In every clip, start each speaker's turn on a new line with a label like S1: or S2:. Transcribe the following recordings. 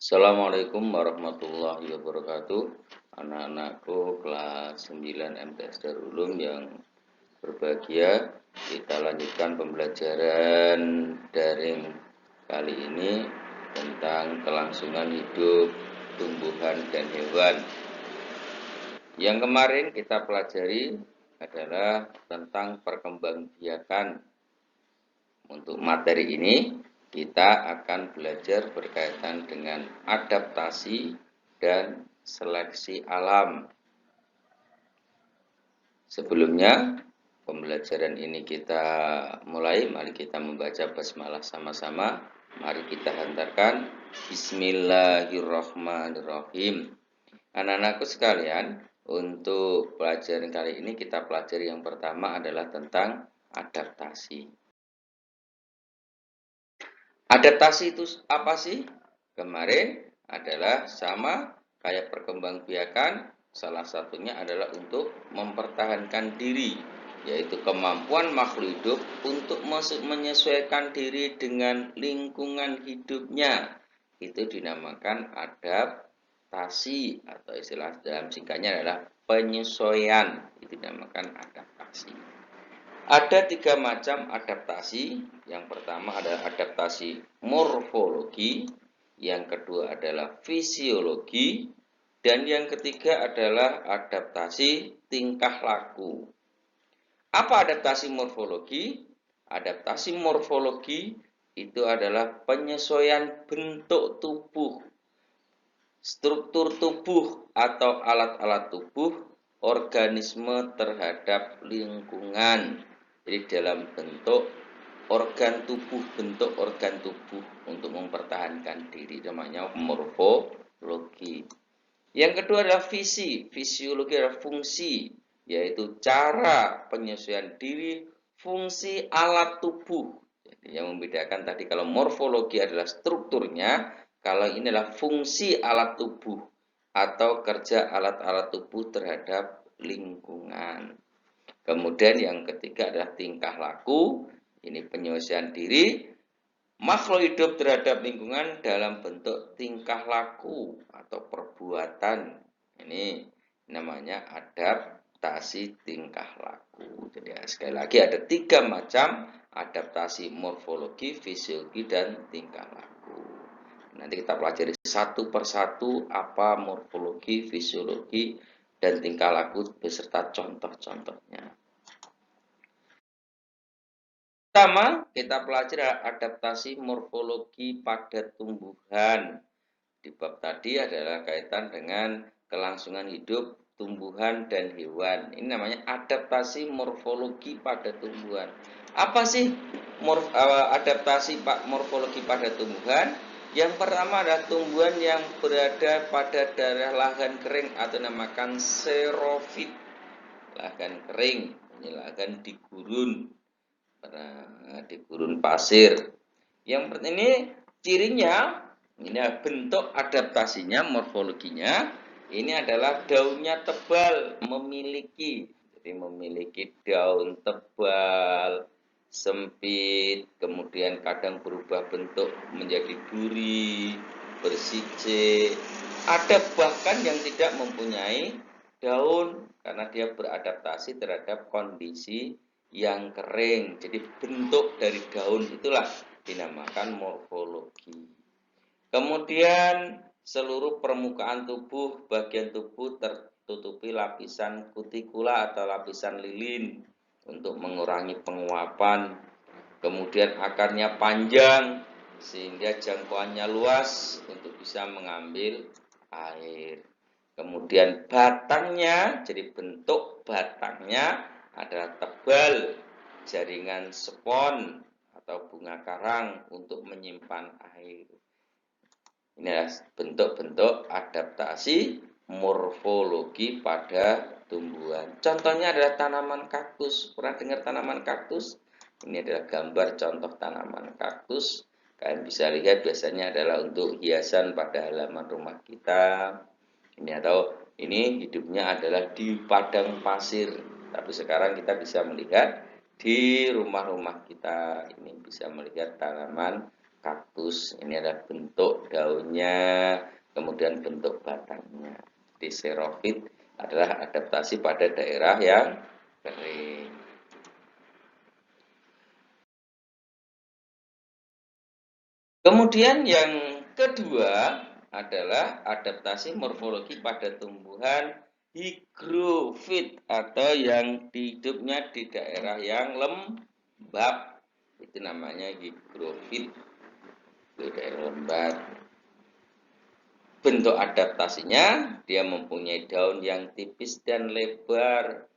S1: Assalamualaikum warahmatullahi wabarakatuh. Anak-anakku kelas 9 MTS Darul Ulum yang berbahagia, kita lanjutkan pembelajaran daring kali ini tentang kelangsungan hidup tumbuhan dan hewan. Yang kemarin kita pelajari adalah tentang perkembangbiakan. Untuk materi ini kita akan belajar berkaitan dengan adaptasi dan seleksi alam. Sebelumnya pembelajaran ini kita mulai, mari kita membaca basmalah sama-sama. Mari kita hantarkan Bismillahirrahmanirrahim. Anak-anakku sekalian, untuk pelajaran kali ini kita pelajari yang pertama adalah tentang adaptasi. Adaptasi itu apa sih? Kemarin adalah sama kayak perkembangbiakan, salah satunya adalah untuk mempertahankan diri, yaitu kemampuan makhluk hidup untuk menyesuaikan diri dengan lingkungan hidupnya. Itu dinamakan adaptasi, atau istilah dalam singkatnya adalah penyesuaian. Itu dinamakan adaptasi. Ada 3 macam adaptasi. Yang pertama adalah adaptasi morfologi, yang kedua adalah fisiologi, dan yang ketiga adalah adaptasi tingkah laku. Apa adaptasi morfologi? Adaptasi morfologi itu adalah penyesuaian bentuk tubuh, struktur tubuh atau alat-alat tubuh organisme terhadap lingkungan. Jadi dalam bentuk organ tubuh untuk mempertahankan diri, namanya morfologi. Yang kedua adalah fisiologi adalah fungsi, yaitu cara penyesuaian diri, fungsi alat tubuh. Jadi yang membedakan tadi kalau morfologi adalah strukturnya, kalau ini adalah fungsi alat tubuh atau kerja alat-alat tubuh terhadap lingkungan. Kemudian yang ketiga adalah tingkah laku. Ini penyesuaian diri makhluk hidup terhadap lingkungan dalam bentuk tingkah laku atau perbuatan. Ini namanya adaptasi tingkah laku. Jadi sekali lagi ada 3 macam adaptasi: morfologi, fisiologi, dan tingkah laku. Nanti kita pelajari satu persatu apa morfologi, fisiologi, dan tingkah laku beserta contoh-contohnya. Pertama, kita pelajari adaptasi morfologi pada tumbuhan. Di bab tadi adalah kaitan dengan kelangsungan hidup tumbuhan dan hewan. Ini namanya adaptasi morfologi pada tumbuhan. Apa sih adaptasi morfologi pada tumbuhan? Yang pertama adalah tumbuhan yang berada pada daerah lahan kering atau dinamakan xerofit. Lahan kering, ini lahan di gurun. Di gurun pasir. Yang ini cirinya, ini bentuk adaptasinya, morfologinya, ini adalah daunnya tebal, memiliki daun tebal, sempit, kemudian kadang berubah bentuk menjadi duri, bersijik. Ada bahkan yang tidak mempunyai daun karena dia beradaptasi terhadap kondisi yang kering. Jadi bentuk dari daun itulah dinamakan morfologi. Kemudian seluruh permukaan tubuh, bagian tubuh tertutupi lapisan kutikula atau lapisan lilin untuk mengurangi penguapan. Kemudian akarnya panjang sehingga jangkauannya luas untuk bisa mengambil air. Kemudian batangnya, jadi bentuk batangnya adalah tebal, jaringan spon atau bunga karang untuk menyimpan air. Ini adalah bentuk-bentuk adaptasi morfologi pada tumbuhan. Contohnya adalah tanaman kaktus. Pernah dengar tanaman kaktus? Ini adalah gambar contoh tanaman kaktus. Kalian bisa lihat biasanya adalah untuk hiasan pada halaman rumah kita. Ini hidupnya adalah di padang pasir. Tapi sekarang kita bisa melihat di rumah-rumah kita, ini bisa melihat tanaman kaktus. Ini adalah bentuk daunnya, kemudian bentuk batangnya. Di xerofit adalah adaptasi pada daerah yang kering. Kemudian yang kedua adalah adaptasi morfologi pada tumbuhan higrofit atau yang hidupnya di daerah yang lembab. Itu namanya higrofit. Itu daerah lembab. Bentuk adaptasinya, dia mempunyai daun yang tipis dan lebar.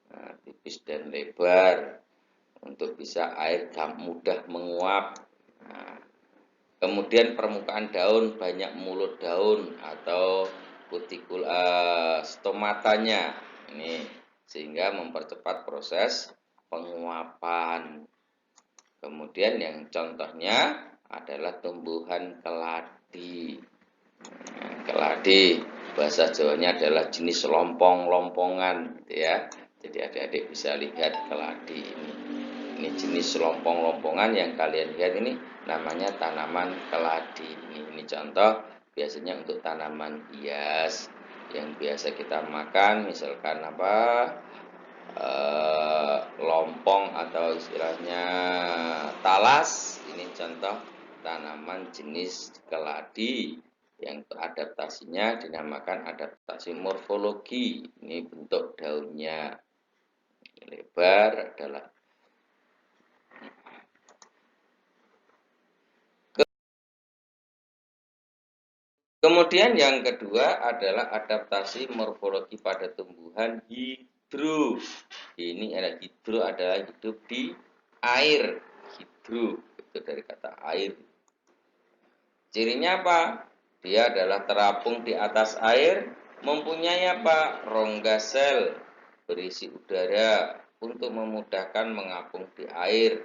S1: Nah, tipis dan lebar untuk bisa air mudah menguap. Nah, kemudian permukaan daun banyak mulut daun atau kutikula stomatanya. Ini sehingga mempercepat proses penguapan. Kemudian yang contohnya adalah tumbuhan keladi. Keladi bahasa Jawanya adalah jenis lompong-lompongan, gitu ya. Jadi adik-adik bisa lihat keladi ini. Ini jenis lompong-lompongan yang kalian lihat ini namanya tanaman keladi. Ini contoh biasanya untuk tanaman hias yang biasa kita makan, misalkan lompong atau istilahnya talas. Ini contoh tanaman jenis keladi yang adaptasinya dinamakan adaptasi morfologi. Ini bentuk daunnya lebar adalah. Kemudian yang kedua adalah adaptasi morfologi pada tumbuhan hidro. Ini hidro adalah hidup di air. Hidro itu dari kata air. Cirinya apa? Dia adalah terapung di atas air, mempunyai rongga sel berisi udara untuk memudahkan mengapung di air.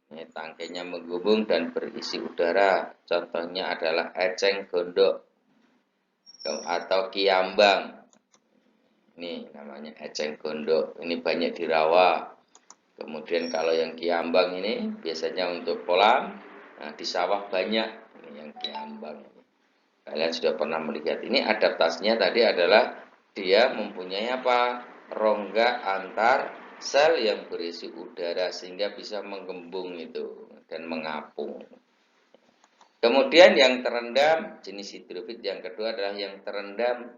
S1: Ini tangkainya menggembung dan berisi udara. Contohnya adalah eceng gondok atau kiambang. Ini namanya eceng gondok. Ini banyak di rawa. Kemudian kalau yang kiambang ini biasanya untuk kolam. Nah, di sawah banyak. Ini yang kiambang. Kalian sudah pernah melihat. Ini adaptasinya tadi adalah dia mempunyai rongga antar sel yang berisi udara sehingga bisa menggembung itu dan mengapung. Kemudian yang terendam, jenis hidrofit yang kedua adalah yang terendam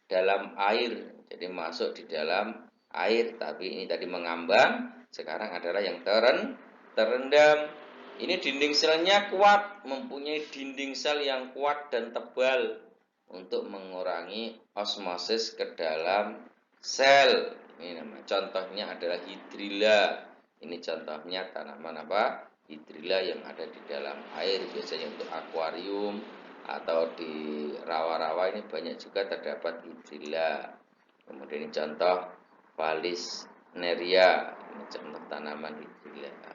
S1: dalam air. Jadi masuk di dalam air, tapi ini tadi mengambang, sekarang adalah yang terendam. Ini dinding selnya kuat, mempunyai dinding sel yang kuat dan tebal untuk mengurangi osmosis ke dalam sel. Ini namanya. Contohnya adalah hidrilla. Ini contohnya tanaman hidrilla yang ada di dalam air, biasanya untuk akuarium atau di rawa-rawa ini banyak juga terdapat hidrilla. Kemudian ini contoh Valisneria. Ini contoh tanaman hidrilla.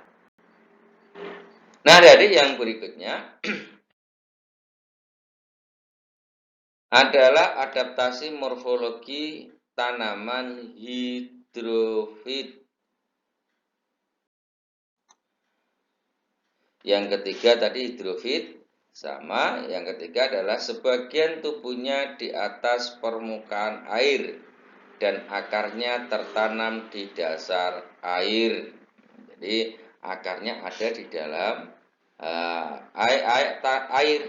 S1: Nah, dari yang berikutnya adalah adaptasi morfologi tanaman hidrofit. Yang ketiga tadi hidrofit sama, yang ketiga adalah sebagian tubuhnya di atas permukaan air dan akarnya tertanam di dasar air. Jadi akarnya ada di dalam air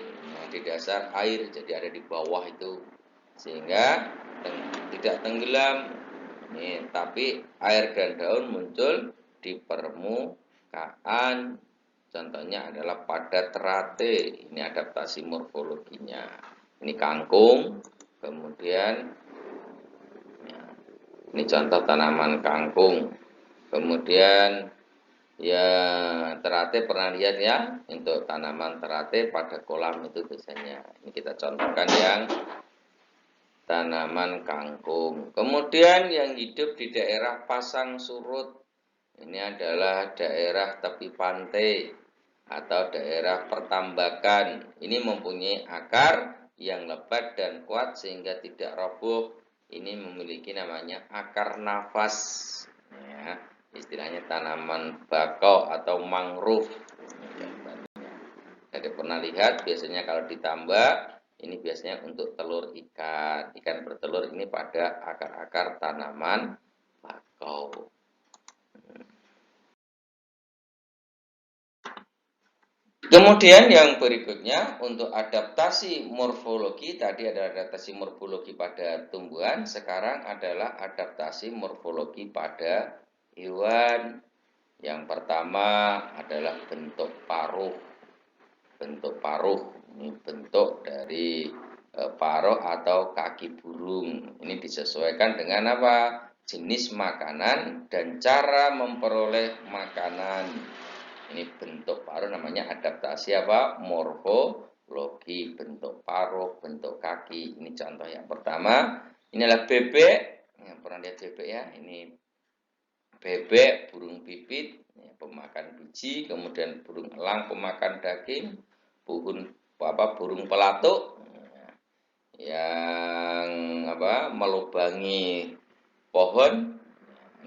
S1: di dasar air, jadi ada di bawah itu sehingga tidak tenggelam. Tapi air dan daun muncul di permukaan. Contohnya adalah pada terate. Ini adaptasi morfologinya. Ini kangkung, kemudian ini contoh tanaman kangkung. Kemudian ya terate pernah lihat ya, untuk tanaman terate pada kolam itu biasanya. Ini kita contohkan yang tanaman kangkung. Kemudian yang hidup di daerah pasang surut. Ini adalah daerah tepi pantai atau daerah pertambakan. Ini mempunyai akar yang lebat dan kuat sehingga tidak roboh. Ini memiliki namanya akar nafas. Ya. Istilahnya tanaman bakau atau mangrove. Adik pernah lihat biasanya kalau ditambah, ini biasanya untuk telur ikan. Ikan bertelur ini pada akar-akar tanaman bakau. Kemudian yang berikutnya untuk adaptasi morfologi, tadi ada adaptasi morfologi pada tumbuhan, sekarang adalah adaptasi morfologi pada hewan. Yang pertama adalah bentuk paruh. Bentuk paruh, ini bentuk dari paruh atau kaki burung. Ini disesuaikan dengan apa? Jenis makanan dan cara memperoleh makanan. Ini bentuk paruh namanya adaptasi apa? Morfologi. Bentuk paruh, bentuk kaki. Ini contoh yang pertama. Ini adalah bebek. Yang pernah lihat bebek ya? Ini bebek, burung pipit, ya, pemakan biji. Kemudian burung elang, pemakan daging. Burung pelatuk, yang melubangi pohon.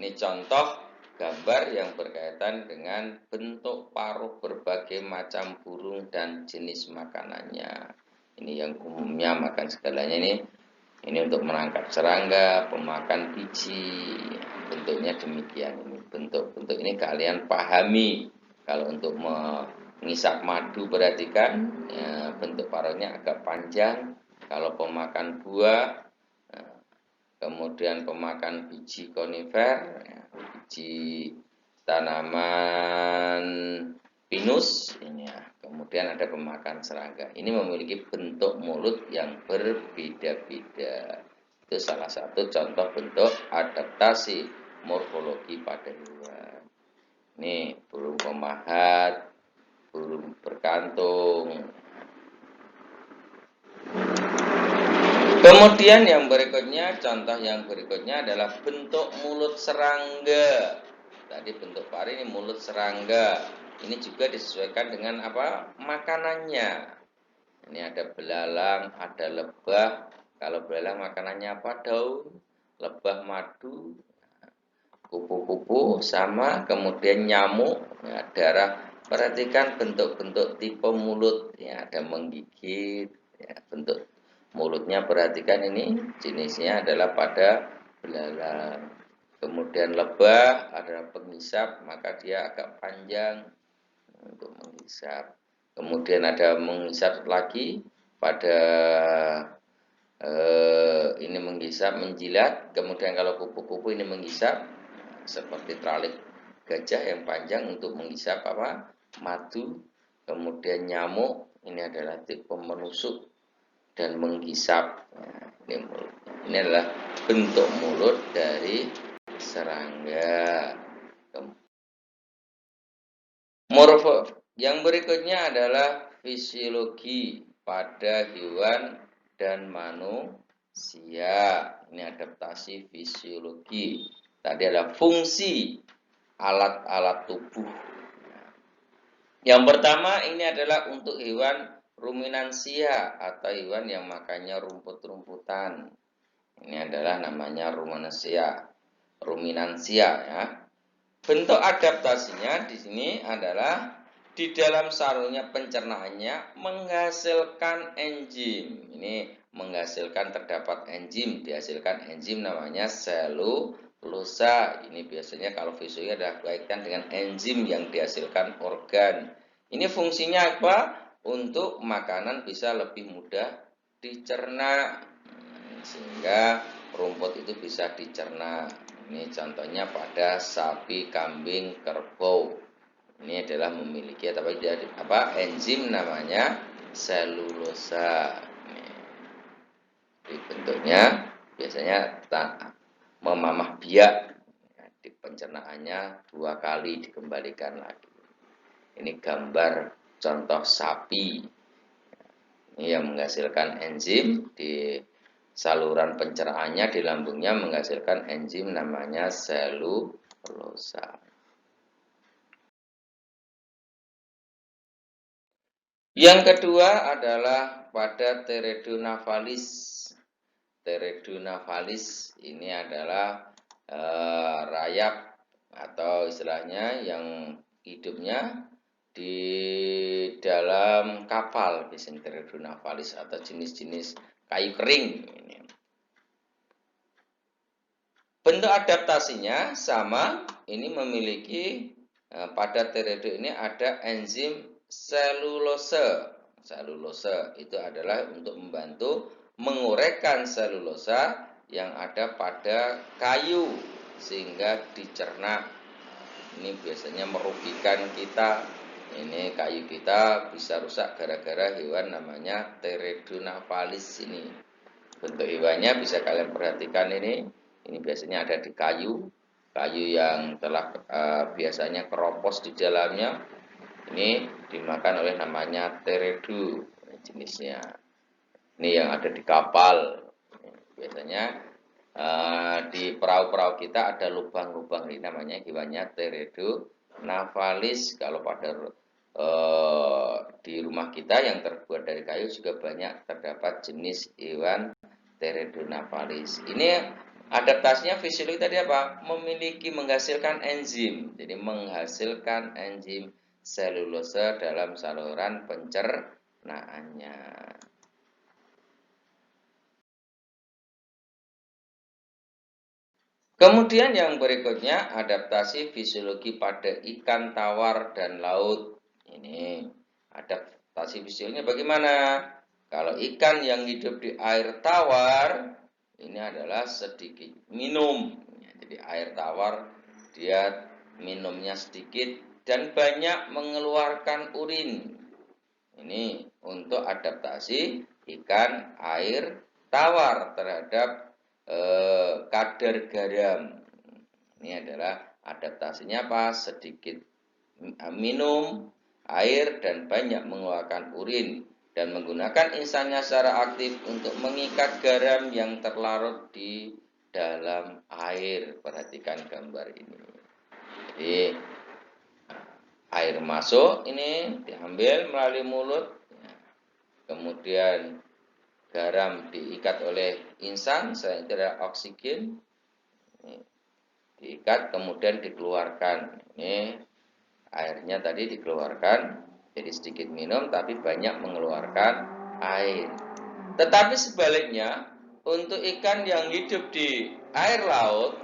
S1: Ini contoh gambar yang berkaitan dengan bentuk paruh berbagai macam burung dan jenis makanannya. Ini yang umumnya makan segalanya ini untuk menangkap serangga, pemakan biji. Bentuknya demikian ini. Bentuk-bentuk ini kalian pahami. Kalau untuk mengisap madu perhatikan ya, bentuk paruhnya agak panjang. Kalau pemakan buah, kemudian pemakan biji konifer, biji tanaman pinus, ini ya. Kemudian ada pemakan serangga. Ini memiliki bentuk mulut yang berbeda-beda. Itu salah satu contoh bentuk adaptasi morfologi pada hewan. Ini burung pemahat, burung berkantung. Kemudian yang berikutnya, contoh yang berikutnya adalah bentuk mulut serangga. Tadi bentuk paruh ini mulut serangga. Ini juga disesuaikan dengan apa? Makanannya. Ini ada belalang, ada lebah. Kalau belalang makanannya apa? Daun, lebah madu, kupu-kupu, sama kemudian nyamuk, ya, darah. Perhatikan bentuk-bentuk tipe mulut. Ya, ada menggigit, ya, bentuk mulutnya perhatikan ini jenisnya adalah pada belalang. Kemudian lebah adalah penghisap, maka dia agak panjang untuk menghisap. Kemudian ada menghisap lagi pada ini menghisap, menjilat. Kemudian kalau kupu-kupu ini menghisap seperti teralik gajah yang panjang untuk menghisap apa? Madu. Kemudian nyamuk ini adalah tipe menusuk dan menghisap. Ini adalah bentuk mulut dari serangga. Yang berikutnya adalah fisiologi pada hewan dan manusia. Ini adaptasi fisiologi. Tadi adalah fungsi alat-alat tubuh. Yang pertama ini adalah untuk hewan ruminansia atau hewan yang makannya rumput-rumputan. Ini adalah namanya ruminansia ya. Bentuk adaptasinya di sini adalah di dalam sarungnya pencernaannya menghasilkan enzim. Ini menghasilkan terdapat enzim, dihasilkan enzim namanya selulosa. Ini biasanya kalau fisiologi adalah kaitan dengan enzim yang dihasilkan organ. Ini fungsinya apa? Untuk makanan bisa lebih mudah dicerna, sehingga rumput itu bisa dicerna. Ini contohnya pada sapi, kambing, kerbau. Ini adalah memiliki enzim namanya selulosa. Di bentuknya biasanya memamah biak. Di pencernaannya 2 kali dikembalikan lagi. Ini gambar contoh sapi. Ini yang menghasilkan enzim di saluran pencernaannya di lambungnya menghasilkan enzim namanya selulosa. Yang kedua adalah pada Pteridonavalis. Pteridonavalis ini adalah rayap atau istilahnya yang hidupnya di dalam kapal, biasanya Teredo navalis atau jenis-jenis kayu kering. Ini. Bentuk adaptasinya sama, ini memiliki pada Teredo ini ada enzim selulose. Selulose itu adalah untuk membantu mengurekan selulosa yang ada pada kayu sehingga dicerna. Ini biasanya merugikan kita. Ini kayu kita bisa rusak gara-gara hewan namanya Teredo navalis ini. Bentuk hewannya bisa kalian perhatikan ini. Ini biasanya ada di kayu yang telah biasanya keropos di dalamnya. Ini dimakan oleh namanya Teredo jenisnya. Ini yang ada di kapal. Biasanya di perahu-perahu kita ada lubang-lubang, ini namanya hewannya Teredo navalis. Kalau pada di rumah kita yang terbuat dari kayu juga banyak terdapat jenis hewan Teredo navalis. Ini adaptasinya fisiologi tadi apa? Menghasilkan enzim. Jadi menghasilkan enzim selulose dalam saluran pencernaannya. Kemudian yang berikutnya adaptasi fisiologi pada ikan tawar dan laut. Ini adaptasi fisiologinya bagaimana? Kalau ikan yang hidup di air tawar ini adalah sedikit minum. Jadi air tawar dia minumnya sedikit dan banyak mengeluarkan urin. Ini untuk adaptasi ikan air tawar terhadap kadar garam. Ini adalah adaptasinya apa? Sedikit minum air dan banyak mengeluarkan urin dan menggunakan insannya secara aktif untuk mengikat garam yang terlarut di dalam air. Perhatikan gambar ini. Jadi air masuk ini diambil melalui mulut, kemudian garam diikat oleh insan, selain itu adalah oksigen, diikat kemudian dikeluarkan. Ini airnya tadi dikeluarkan, jadi sedikit minum tapi banyak mengeluarkan air. Tetapi sebaliknya, untuk ikan yang hidup di air laut,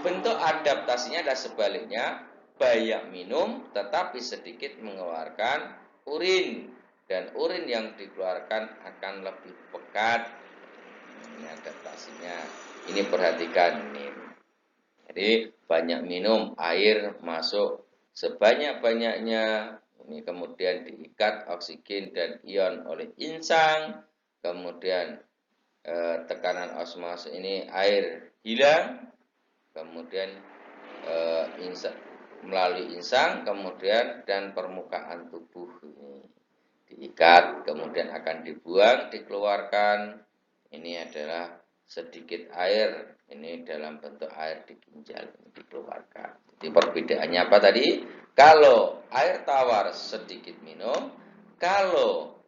S1: bentuk adaptasinya adalah sebaliknya, banyak minum tetapi sedikit mengeluarkan urin. Dan urin yang dikeluarkan akan lebih pekat. Ini adaptasinya. Ini perhatikan ini. Jadi banyak minum, air masuk sebanyak-banyaknya. Ini kemudian diikat oksigen dan ion oleh insang. Kemudian tekanan osmosis ini air hilang. Kemudian melalui insang, kemudian dan permukaan tubuh ini diikat, kemudian akan dibuang, dikeluarkan. Ini adalah sedikit air, ini dalam bentuk air di ginjal dikeluarkan. Jadi perbedaannya apa tadi? Kalau air tawar sedikit minum, kalau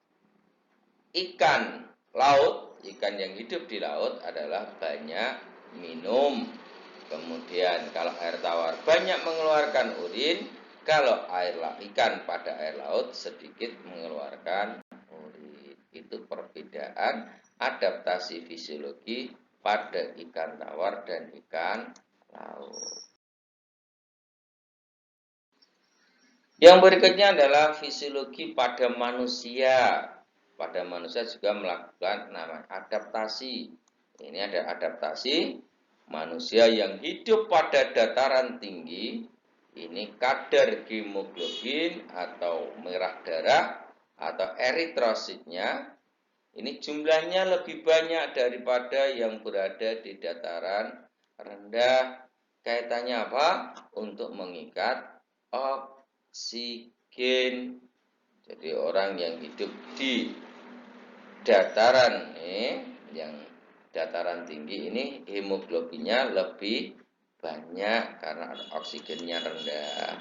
S1: ikan laut, ikan yang hidup di laut adalah banyak minum. Kemudian kalau air tawar banyak mengeluarkan urin, kalau ikan pada air laut sedikit mengeluarkan urin. Itu perbedaan adaptasi fisiologi pada ikan tawar dan ikan laut. Yang berikutnya adalah fisiologi pada manusia. Pada manusia juga melakukan namanya adaptasi. Ini ada adaptasi manusia yang hidup pada dataran tinggi. Ini kadar hemoglobin atau merah darah atau eritrositnya ini jumlahnya lebih banyak daripada yang berada di dataran rendah. Kaitannya apa? Untuk mengikat oksigen. Jadi orang yang hidup di dataran yang dataran tinggi ini hemoglobinnya lebih banyak karena oksigennya rendah.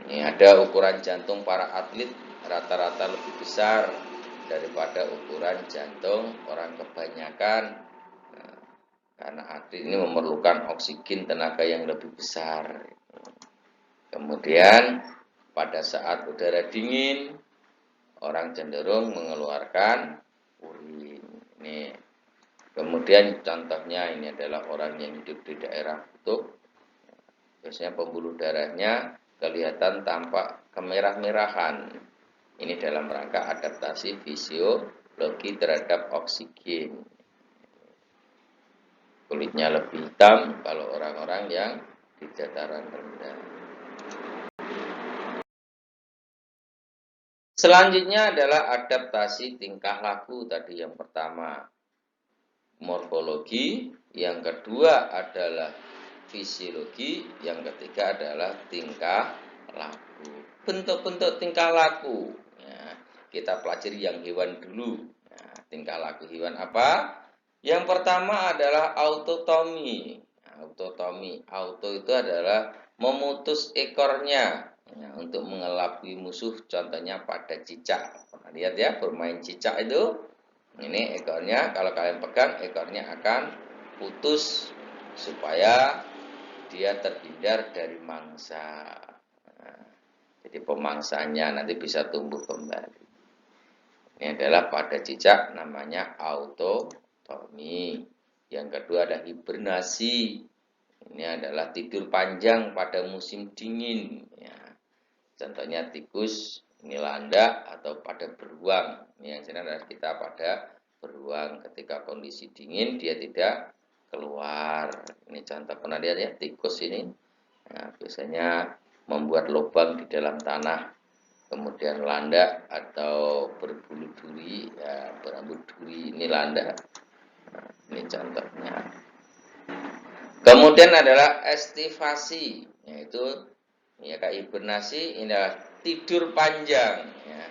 S1: Ini ada ukuran jantung para atlet rata-rata lebih besar daripada ukuran jantung orang kebanyakan. Nah, karena atlet ini memerlukan oksigen tenaga yang lebih besar. Kemudian pada saat udara dingin, orang cenderung mengeluarkan urin. Ini. Kemudian contohnya ini adalah orang yang hidup di daerah kutub. Biasanya pembuluh darahnya kelihatan tampak kemerah-merahan. Ini dalam rangka adaptasi fisiologi terhadap oksigen. Kulitnya lebih hitam kalau orang-orang yang di dataran rendah. Selanjutnya adalah adaptasi tingkah laku tadi yang pertama. Morfologi, yang kedua adalah fisiologi, yang ketiga adalah tingkah laku. Bentuk-bentuk tingkah laku. Ya, kita pelajari yang hewan dulu. Ya, tingkah laku hewan apa? Yang pertama adalah autotomi. Autotomi. Auto itu adalah memutus ekornya ya, untuk mengelabui musuh. Contohnya pada cicak. Pernah lihat ya bermain cicak itu? Ini ekornya, kalau kalian pegang, ekornya akan putus supaya dia terhindar dari mangsa. Nah, jadi pemangsanya nanti bisa tumbuh kembali. Ini adalah pada cicak namanya autotomi. Yang kedua ada hibernasi. Ini adalah tidur panjang pada musim dingin. Ya. Contohnya tikus, ini landak atau pada beruang. Ini yang sini adalah kita pada beruang. Ketika kondisi dingin dia tidak keluar. Ini contoh pernah lihat ya tikus ini. Nah, biasanya membuat lubang di dalam tanah. Kemudian landak atau berbulu duri, ya, berambut duri ini landak. Nah, ini contohnya. Kemudian adalah estivasi, yaitu ya kayak hibernasi, ini adalah tidur panjang ya.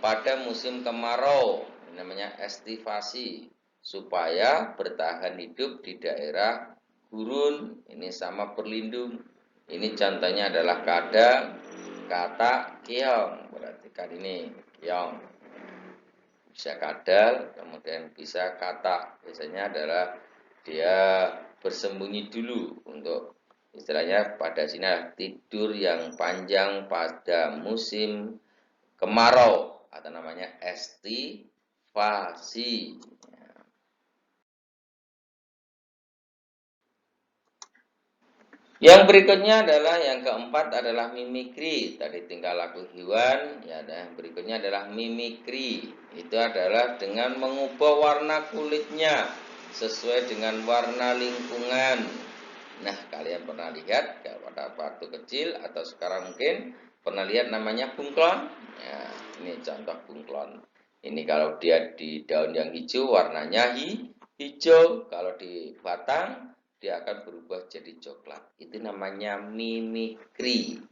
S1: Pada musim kemarau, ini namanya estivasi, supaya bertahan hidup di daerah gurun. Ini sama berlindung. Ini contohnya adalah kadal, katak, keong. Berarti kan ini keong. Bisa kadal, kemudian bisa katak. Biasanya adalah dia bersembunyi dulu untuk istilahnya pada sini adalah tidur yang panjang pada musim kemarau atau namanya estivasi. Yang berikutnya adalah yang keempat adalah mimikri. Tadi tingkah laku hewan, ya. Dan yang berikutnya adalah mimikri. Itu adalah dengan mengubah warna kulitnya sesuai dengan warna lingkungan. Nah, kalian pernah lihat pada waktu kecil atau sekarang mungkin pernah lihat namanya bunglon? Ya, ini contoh bunglon. Ini kalau dia di daun yang hijau warnanya hijau, kalau di batang dia akan berubah jadi coklat. Itu namanya mimikri.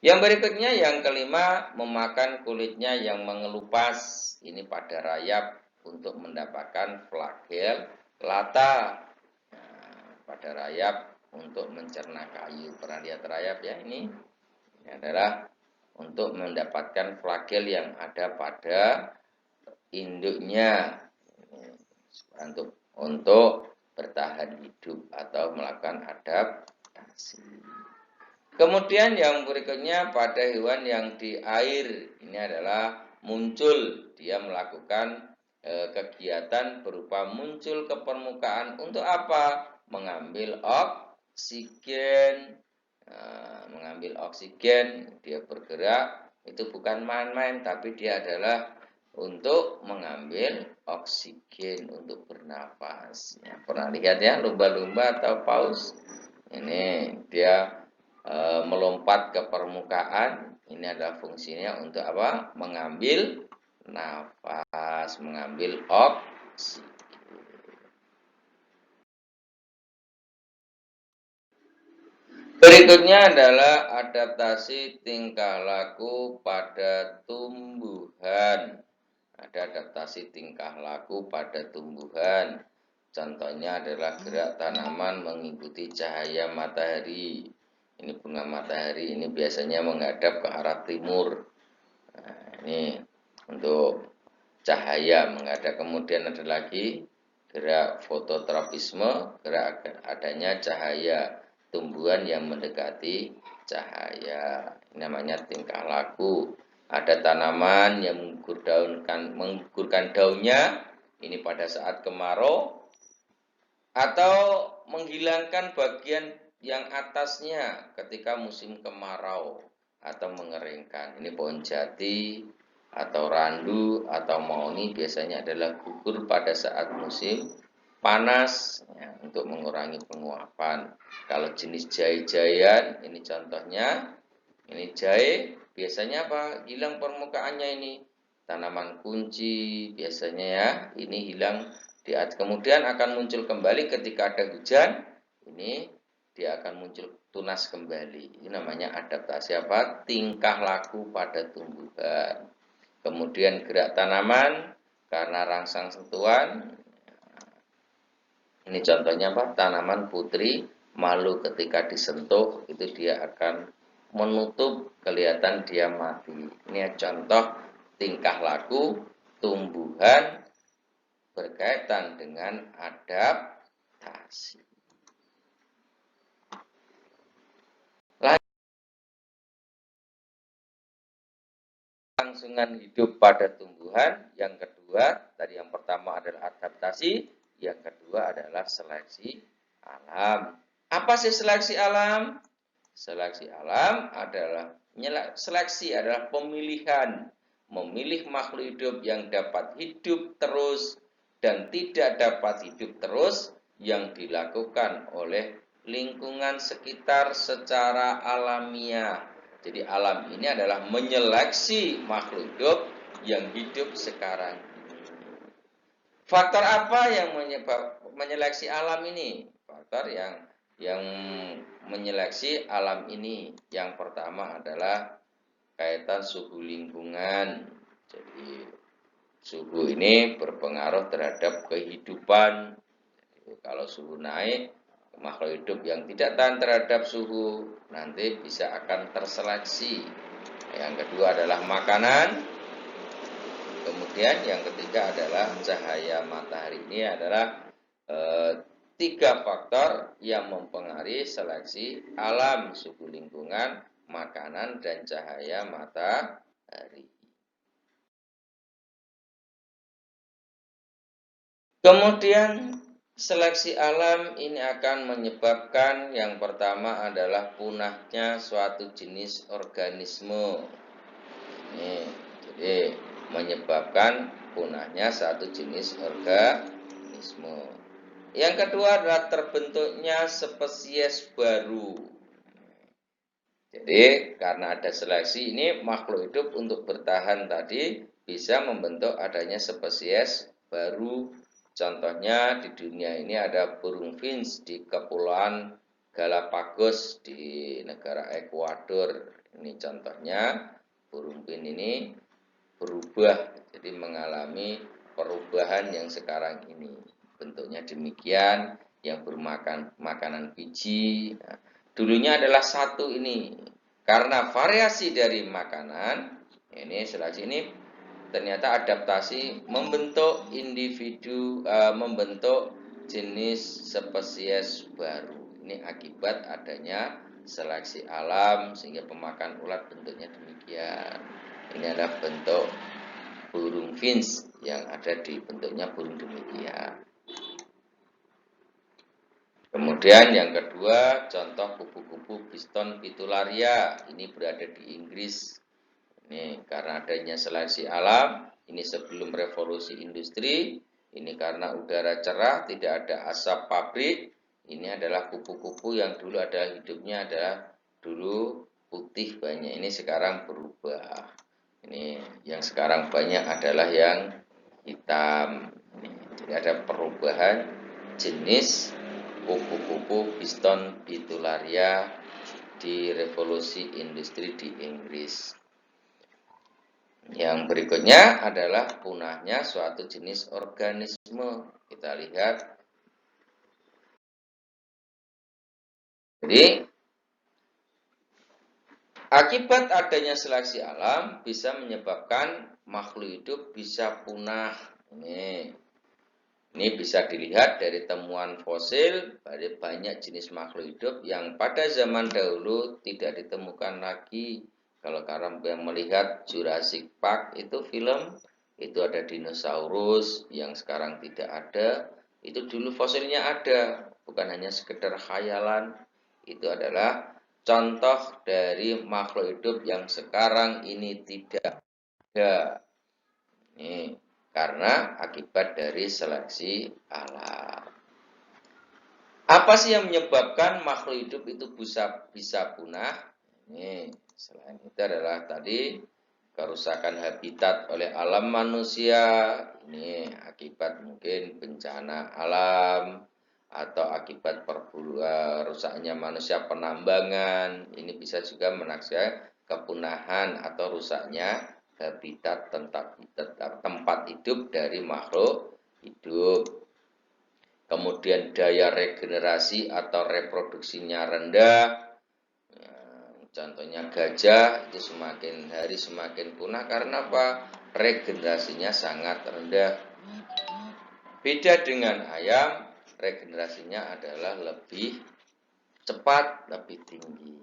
S1: Yang berikutnya yang kelima, memakan kulitnya yang mengelupas. Ini pada rayap untuk mendapatkan flagel lata. Nah, pada rayap untuk mencerna kayu. Pernah lihat rayap ya ini? Ini adalah untuk mendapatkan flagel yang ada pada induknya. Untuk bertahan hidup atau melakukan adaptasi. Kemudian yang berikutnya pada hewan yang di air, ini adalah muncul, dia melakukan kegiatan berupa muncul ke permukaan untuk apa? Mengambil oksigen. Mengambil oksigen, dia bergerak, itu bukan main-main, tapi dia adalah untuk mengambil oksigen untuk bernafas. Ya, pernah lihat ya lumba-lumba atau paus? Ini dia melompat ke permukaan. Ini adalah fungsinya untuk apa? Mengambil nafas, mengambil oksigen. Berikutnya adalah adaptasi tingkah laku pada tumbuhan. Ada adaptasi tingkah laku pada tumbuhan. Contohnya adalah gerak tanaman mengikuti cahaya matahari. Ini bunga matahari ini biasanya menghadap ke arah timur. Nah, ini untuk cahaya menghadap. Kemudian ada lagi gerak fototropisme, gerak adanya cahaya tumbuhan yang mendekati cahaya. Ini namanya tingkah laku. Ada tanaman yang menggugurkan daunnya, ini pada saat kemarau, atau menghilangkan bagian yang atasnya ketika musim kemarau, atau mengeringkan. Ini pohon jati, atau randu, atau mauni biasanya adalah gugur pada saat musim panas, ya, untuk mengurangi penguapan. Kalau jenis jahe-jahean, ini contohnya, ini jahe, biasanya apa? Hilang permukaannya ini. Tanaman kunci, biasanya ya, ini hilang. Kemudian akan muncul kembali ketika ada hujan, ini dia akan muncul tunas kembali. Ini namanya adaptasi apa? Tingkah laku pada tumbuhan. Kemudian gerak tanaman, karena rangsang sentuhan. Ini contohnya apa? Tanaman putri malu ketika disentuh, itu dia akan menutup, kelihatan dia mati. Ini contoh tingkah laku tumbuhan berkaitan dengan adaptasi. Kelangsungan hidup pada tumbuhan. Yang kedua, tadi yang pertama adalah adaptasi, yang kedua adalah seleksi alam. Apa sih seleksi alam? Seleksi alam adalah pemilihan, memilih makhluk hidup yang dapat hidup terus dan tidak dapat hidup terus yang dilakukan oleh lingkungan sekitar secara alamiah. Jadi alam ini adalah menyeleksi makhluk hidup yang hidup sekarang. Faktor apa yang menyeleksi alam ini? Faktor yang menyeleksi alam ini, yang pertama adalah kaitan suhu lingkungan. Jadi suhu ini berpengaruh terhadap kehidupan. Jadi, kalau suhu naik, makhluk hidup yang tidak tahan terhadap suhu nanti bisa akan terseleksi. Yang kedua adalah makanan. Kemudian yang ketiga adalah cahaya matahari. Ini adalah tiga faktor yang mempengaruhi seleksi alam: suhu lingkungan, makanan, dan cahaya matahari. Kemudian seleksi alam ini akan menyebabkan yang pertama adalah punahnya suatu jenis organisme. Ini, jadi menyebabkan punahnya satu jenis organisme. Yang kedua adalah terbentuknya spesies baru. Jadi karena ada seleksi ini, makhluk hidup untuk bertahan tadi bisa membentuk adanya spesies baru. Contohnya di dunia ini ada burung finch di Kepulauan Galapagos di negara Ekuador. Ini contohnya, burung finch ini berubah, jadi mengalami perubahan yang sekarang ini. Bentuknya demikian, yang bermakan makanan biji. Nah, dulunya adalah satu ini. Karena variasi dari makanan, ini seleksi ini ternyata adaptasi membentuk individu, membentuk jenis spesies baru. Ini akibat adanya seleksi alam, sehingga pemakan ulat bentuknya demikian. Ini adalah bentuk burung finch yang ada di bentuknya burung demikian. Kemudian yang kedua, contoh kupu-kupu Biston pitularia. Ini berada di Inggris. Ini karena adanya seleksi alam, ini sebelum revolusi industri, ini karena udara cerah, tidak ada asap pabrik. Ini adalah kupu-kupu yang dulu adalah hidupnya adalah dulu putih banyak, ini sekarang berubah. Ini yang sekarang banyak adalah yang hitam. Jadi ada perubahan jenis kupu-kupu Biston pitularia di revolusi industri di Inggris. Yang berikutnya adalah punahnya suatu jenis organisme. Kita lihat. Jadi, akibat adanya seleksi alam bisa menyebabkan makhluk hidup bisa punah. Ini. Ini bisa dilihat dari temuan fosil pada banyak jenis makhluk hidup yang pada zaman dahulu tidak ditemukan lagi. Kalau kalian yang melihat Jurassic Park itu film, itu ada dinosaurus yang sekarang tidak ada. Itu dulu fosilnya ada, bukan hanya sekedar khayalan. Itu adalah contoh dari makhluk hidup yang sekarang ini tidak ada. Ini karena akibat dari seleksi alam. Apa sih yang menyebabkan makhluk hidup itu bisa punah? Ini selain itu adalah tadi kerusakan habitat oleh alam manusia. Ini akibat mungkin bencana alam atau akibat rusaknya manusia penambangan. Ini bisa juga menaksir kepunahan atau rusaknya habitat tempat hidup dari makhluk hidup. Kemudian daya regenerasi atau reproduksinya rendah. Contohnya gajah itu semakin hari semakin punah karena apa? Regenerasinya sangat rendah. Beda dengan ayam, regenerasinya adalah lebih cepat, lebih tinggi.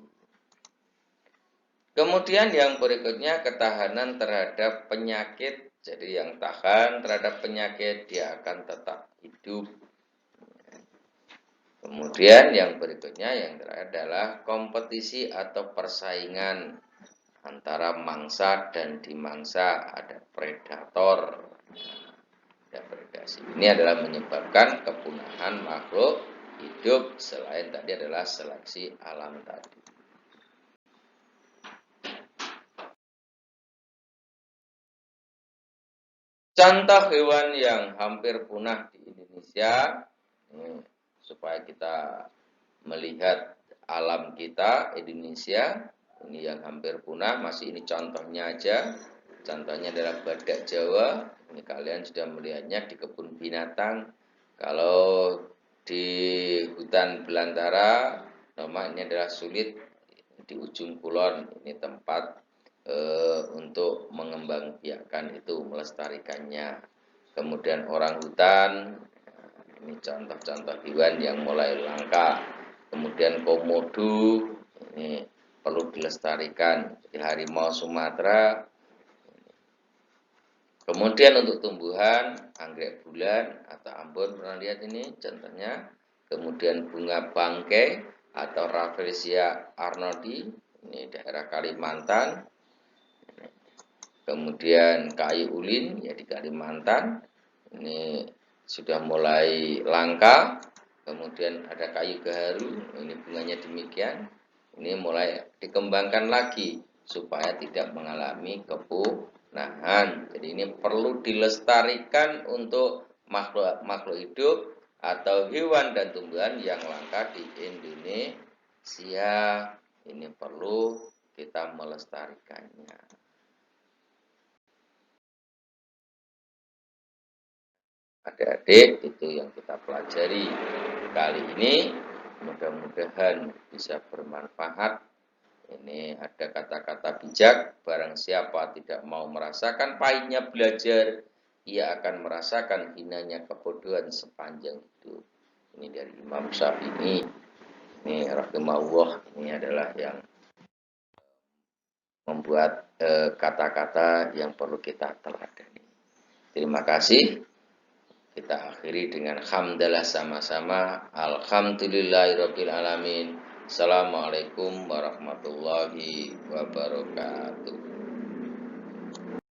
S1: Kemudian yang berikutnya ketahanan terhadap penyakit. Jadi yang tahan terhadap penyakit dia akan tetap hidup. Kemudian yang berikutnya yang terakhir adalah kompetisi atau persaingan antara mangsa dan dimangsa, ada predator, ada predasi. Ini adalah menyebabkan kepunahan makhluk hidup selain tadi adalah seleksi alam tadi. Contoh hewan yang hampir punah di Indonesia, supaya kita melihat alam kita Indonesia ini yang hampir punah, masih ini contohnya aja. Contohnya adalah badak Jawa. Ini kalian sudah melihatnya di kebun binatang. Kalau di hutan belantara, nama ini adalah sulit di ujung kulon. Ini tempat untuk mengembangbiakkan itu, melestarikannya. Kemudian orang hutan, ini contoh-contoh hewan yang mulai langka. Kemudian komodo, ini perlu dilestarikan. Jadi harimau Sumatera. Kemudian untuk tumbuhan, anggrek bulan atau ambon, pernah lihat ini contohnya. Kemudian bunga bangkai atau Rafflesia arnoldii, ini daerah Kalimantan. Kemudian kayu ulin ya di Kalimantan, ini sudah mulai langka. Kemudian ada kayu gaharu, ini bunganya demikian. Ini mulai dikembangkan lagi supaya tidak mengalami kepunahan. Jadi ini perlu dilestarikan untuk makhluk hidup atau hewan dan tumbuhan yang langka di Indonesia. Ini perlu kita melestarikannya. Adik-adik, itu yang kita pelajari kali ini. Mudah-mudahan bisa bermanfaat. Ini ada kata-kata bijak. Barang siapa tidak mau merasakan pahitnya belajar, ia akan merasakan hinanya kebodohan sepanjang hidup. Ini dari Imam Syafi'i. Ini rahimahullah. Ini adalah yang membuat kata-kata yang perlu kita teladani. Terima kasih. Kita akhiri dengan hamdalah sama-sama. Alhamdulillahirabbil alamin. Assalamualaikum warahmatullahi wabarakatuh.